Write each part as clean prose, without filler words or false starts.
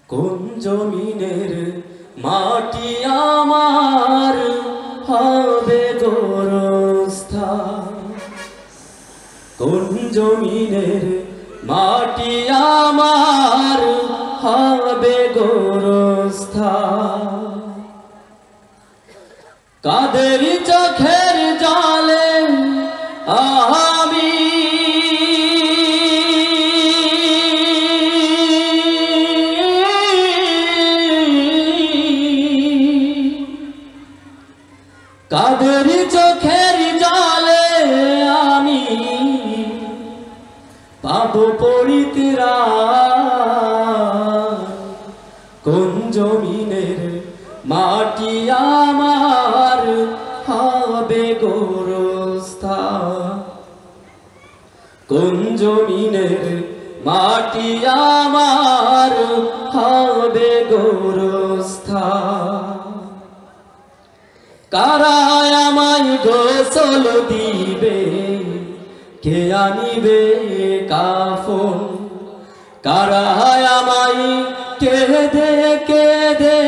কোন জমিনের মাটি আমার হবে গোরস্থান, কোন জমিনের মাটি আমার হবে গোরস্থান। কাদের চোখের জলে আমি কাদের চোখের জলে আমি পাবো পরিত্রাণ, কোন জমিনের মাটি আমার হবে গোরস্থান, কোন জমিনের মাটি আমার হবে গোরস্থান। কারা আমায় গোসল দিবে, কে আনিবে কাফন, কারা আমায় কেঁদে কেঁদে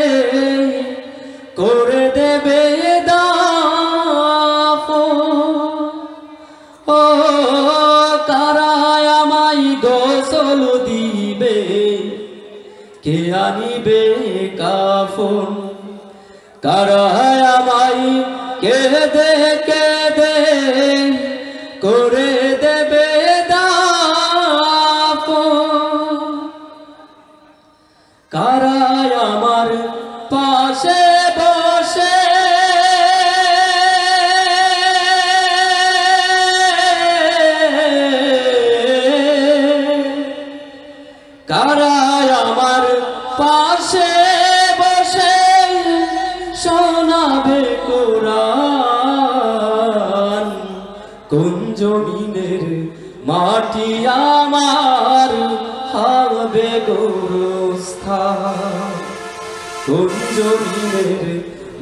করে দেবে দাফন। ও কারা আমায় গোসল দিবে, কে আনিবে কাফন, কারা আমায় কেঁদে কেঁদে করে দেবে দাফন। কারা আমার পাশে বসে কারা আমার পাশে বসে শোনাবে কোরআন, কোন জমিনের মাটি আমার হবে গোরস্থান, কোন জমিনের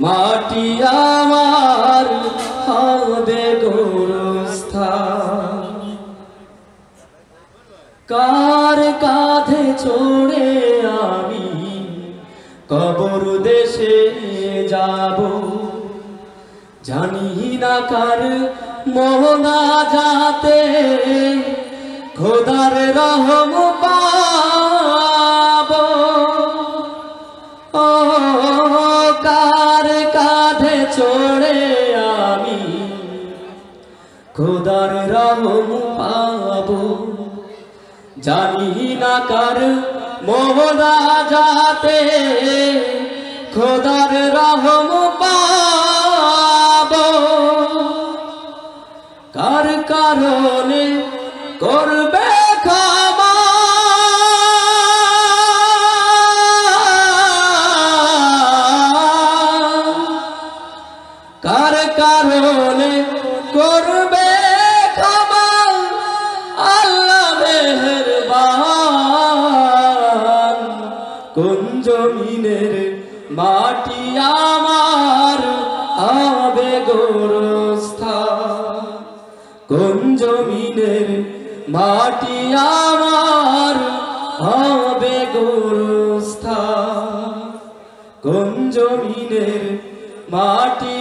মাটি আমার হবে গোরস্থান। কার কাঁধে চড়ে আমি কবর দেশে যাব, জানি না কার মোনাজাতে খোদার রহম পাবো। ও কার কাঁধে চড়ে আমি খোদার রহম পাবো, জানি না কার মোনাজাতে খোদার রহম পাবো। কার কারণে করবে ক্ষমা, কার কারণে করবে ক্ষমা আল্লাহ মেহেরবান, কোন জমিনের মাটি আমার হবে গোরস্থান, কোন জমিনের মাটি আমার হবে গোরস্থান, কোন জমিনের মাটি